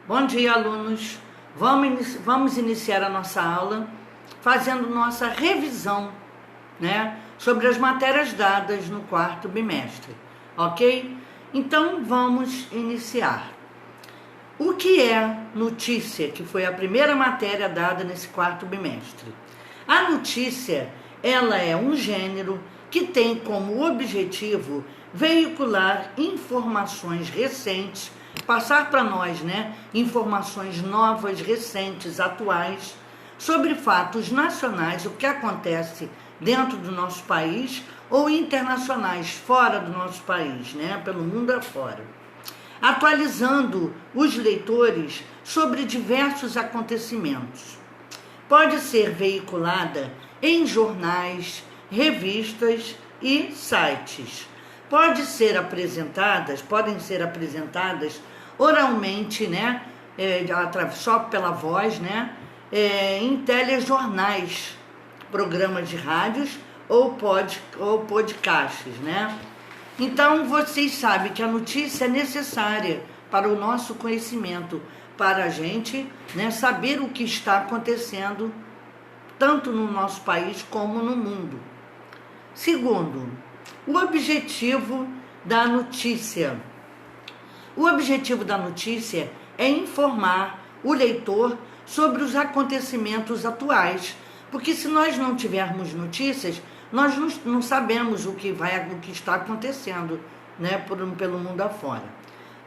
Bom dia, alunos. Vamos iniciar a nossa aula fazendo nossa revisão, né, sobre as matérias dadas no quarto bimestre, ok? Então, vamos iniciar. O que é notícia, que foi a primeira matéria dada nesse quarto bimestre? A notícia, ela é um gênero que tem como objetivo veicular informações recentes, passar para nós, né, informações novas, recentes, atuais, sobre fatos nacionais, o que acontece dentro do nosso país ou internacionais, fora do nosso país, né, pelo mundo afora. Atualizando os leitores sobre diversos acontecimentos. Pode ser veiculada em jornais, revistas e sites. Podem ser apresentadas oralmente, né, só pela voz, né, em telejornais, programas de rádios ou podcasts, né? Então, vocês sabem que a notícia é necessária para o nosso conhecimento, para a gente, né, saber o que está acontecendo, tanto no nosso país como no mundo. Segundo, o objetivo da notícia. O objetivo da notícia é informar o leitor sobre os acontecimentos atuais, porque se nós não tivermos notícias, nós não sabemos o que está acontecendo, né, pelo mundo afora.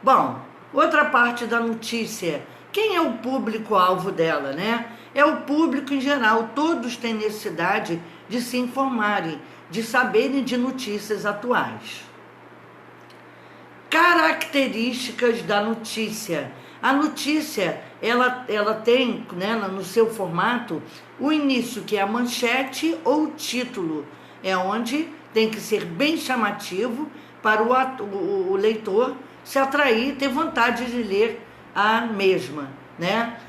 Bom, outra parte da notícia, quem é o público-alvo dela, né? É o público em geral, todos têm necessidade de se informarem, de saberem de notícias atuais. Características da notícia. A notícia, ela tem, né, no seu formato, o início, que é a manchete ou título, é onde tem que ser bem chamativo para o leitor se atrair, ter vontade de ler a mesma, né?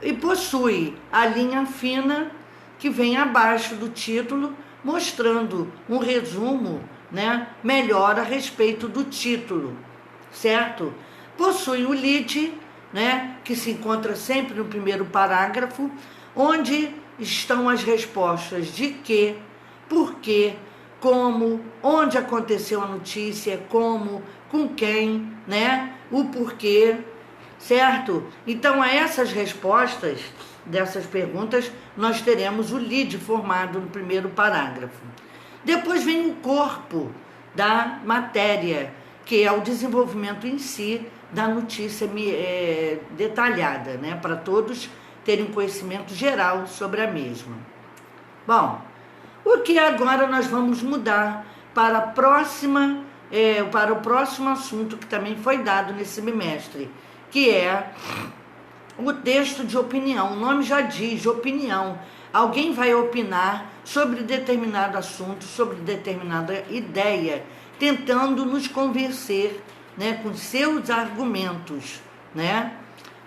E possui a linha fina que vem abaixo do título, mostrando um resumo, né, melhor a respeito do título, certo? Possui o lead, né, que se encontra sempre no primeiro parágrafo, onde estão as respostas de que, por quê, como, onde aconteceu a notícia, como, com quem, né, o porquê, certo? Então, a essas respostas dessas perguntas, nós teremos o lead formado no primeiro parágrafo. Depois vem o corpo da matéria, que é o desenvolvimento em si da notícia detalhada, né, para todos terem conhecimento geral sobre a mesma. Bom, o que agora nós vamos mudar para para o próximo assunto que também foi dado nesse bimestre, que é o texto de opinião. O nome já diz, opinião. Alguém vai opinar sobre determinado assunto, sobre determinada ideia, tentando nos convencer, né, com seus argumentos, né?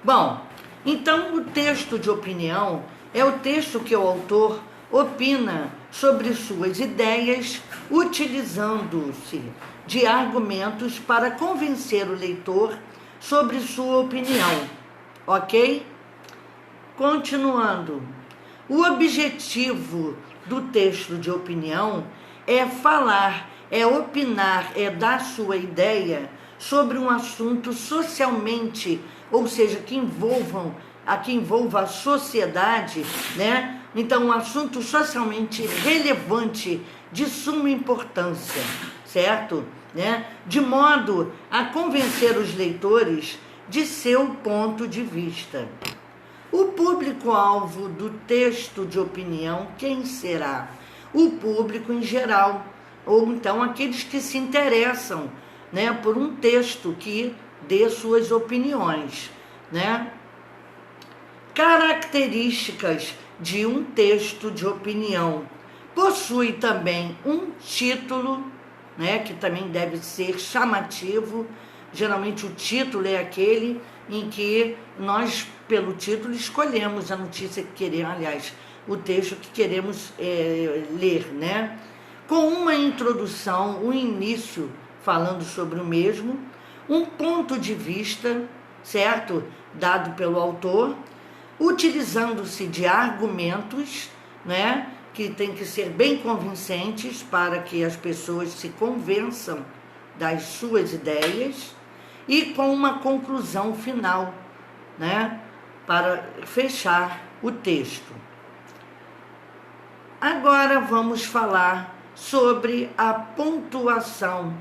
Bom, então o texto de opinião é o texto que o autor opina sobre suas ideias, utilizando-se de argumentos para convencer o leitor sobre sua opinião, ok? Continuando, o objetivo do texto de opinião é falar, é opinar, é dar sua ideia sobre um assunto socialmente, ou seja, que envolva a sociedade, né? Então, um assunto socialmente relevante, de suma importância, certo? Né? De modo a convencer os leitores de seu ponto de vista. O público-alvo do texto de opinião, quem será? O público em geral, ou então aqueles que se interessam, né, por um texto que dê suas opiniões, né? Características de um texto de opinião. Possui também um título, né, que também deve ser chamativo. Geralmente o título é aquele em que nós, pelo título, escolhemos a notícia que queremos, aliás, o texto que queremos ler, né? Com uma introdução, um início falando sobre o mesmo, um ponto de vista, certo? Dado pelo autor, utilizando-se de argumentos, né? Que tem que ser bem convincentes para que as pessoas se convençam das suas ideias e com uma conclusão final, né? Para fechar o texto. Agora vamos falar sobre a pontuação,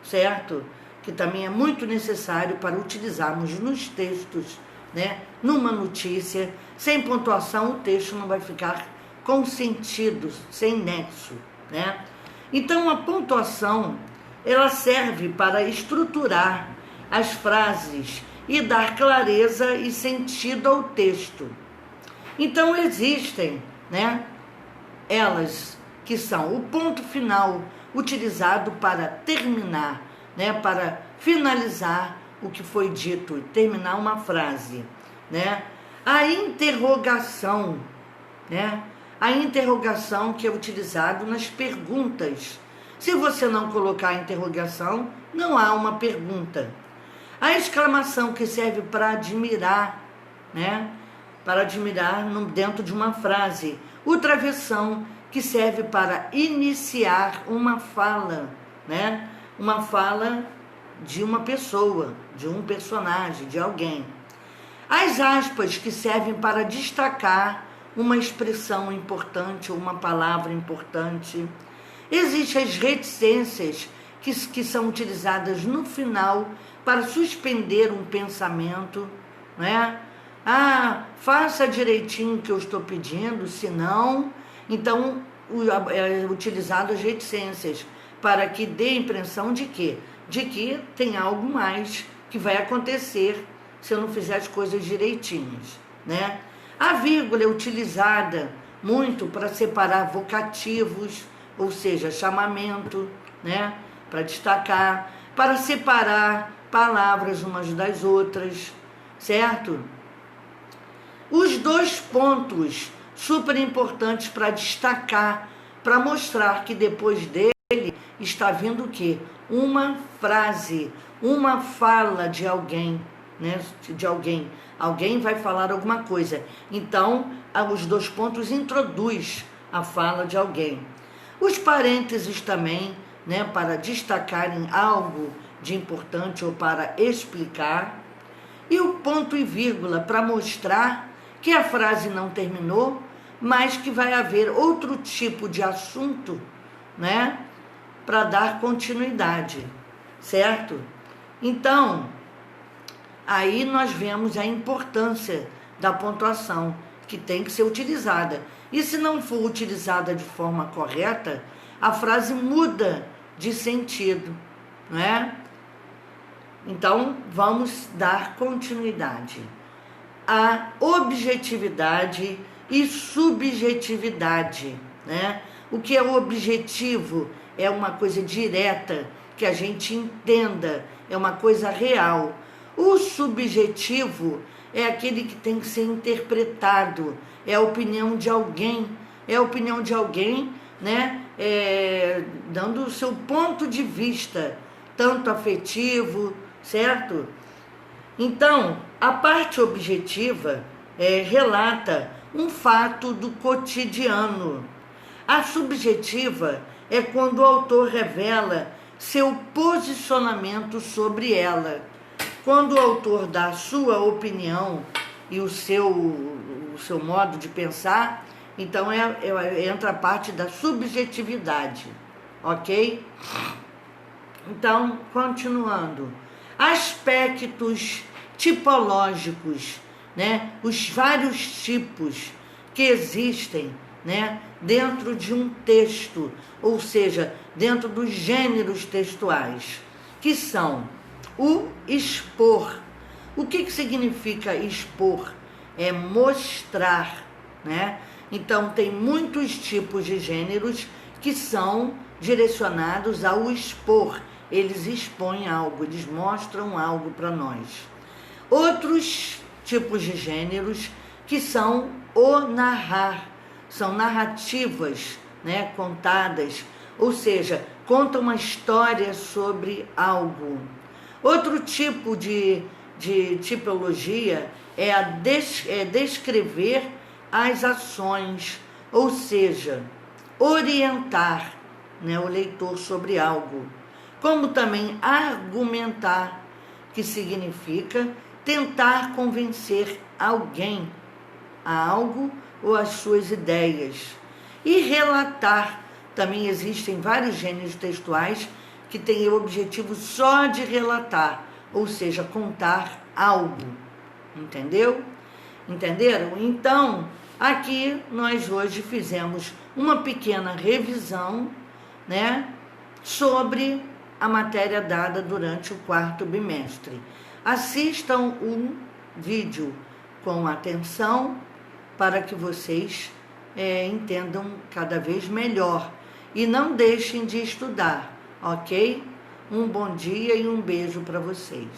certo? Que também é muito necessário para utilizarmos nos textos, né? Numa notícia, sem pontuação o texto não vai ficar com sentido, sem nexo, né? Então a pontuação, ela serve para estruturar as frases e dar clareza e sentido ao texto. Então existem, né, elas que são o ponto final utilizado para terminar, né, para finalizar o que foi dito, terminar uma frase, né? A interrogação, né? A interrogação que é utilizado nas perguntas. Se você não colocar a interrogação, não há uma pergunta. A exclamação que serve para admirar, né? Para admirar dentro de uma frase. O travessão que serve para iniciar uma fala, né? Uma fala de uma pessoa, de um personagem, de alguém. As aspas que servem para destacar uma expressão importante ou uma palavra importante. Existem as reticências que são utilizadas no final para suspender um pensamento, né? Ah, faça direitinho o que eu estou pedindo, senão... Então, é utilizado as reticências para que dê a impressão de quê? De que tem algo mais que vai acontecer se eu não fizer as coisas direitinhas, né? A vírgula é utilizada muito para separar vocativos, ou seja, chamamento, né? Para destacar, para separar palavras umas das outras, certo? Os dois pontos super importantes para destacar, para mostrar que depois dele está vindo o quê? Uma frase, uma fala de alguém, né? De alguém. Alguém vai falar alguma coisa. Então, os dois pontos introduz a fala de alguém. Os parênteses também, né? Para destacarem algo de importante ou para explicar. E o ponto e vírgula para mostrar que a frase não terminou, mas que vai haver outro tipo de assunto, né? Para dar continuidade, certo? Então, aí nós vemos a importância da pontuação, que tem que ser utilizada. E se não for utilizada de forma correta, a frase muda de sentido, né? Então, vamos dar continuidade. A objetividade e subjetividade, né? O que é objetivo? É uma coisa direta, que a gente entenda, é uma coisa real. O subjetivo é aquele que tem que ser interpretado, é a opinião de alguém, né? Dando o seu ponto de vista, tanto afetivo, certo? Então, a parte objetiva relata um fato do cotidiano. A subjetiva é quando o autor revela seu posicionamento sobre ela. Quando o autor dá a sua opinião e o seu modo de pensar, então entra a parte da subjetividade, ok? Então, continuando. Aspectos tipológicos, né? Os vários tipos que existem, né? Dentro de um texto, ou seja, dentro dos gêneros textuais, que são o expor. O que significa expor? É mostrar, né? Então, tem muitos tipos de gêneros que são direcionados ao expor. Eles expõem algo, eles mostram algo para nós. Outros tipos de gêneros que são o narrar, são narrativas, né, contadas, ou seja, contam uma história sobre algo. Outro tipo de de tipologia é descrever as ações, ou seja, orientar, né, o leitor sobre algo, como também argumentar, que significa tentar convencer alguém a algo ou às suas ideias. E relatar, também existem vários gêneros textuais que têm o objetivo só de relatar, ou seja, contar algo, entendeu? Entenderam? Então, aqui nós hoje fizemos uma pequena revisão, né, sobre a matéria dada durante o 4º bimestre. Assistam o vídeo com atenção para que vocês entendam cada vez melhor e não deixem de estudar, ok? Um bom dia e um beijo para vocês.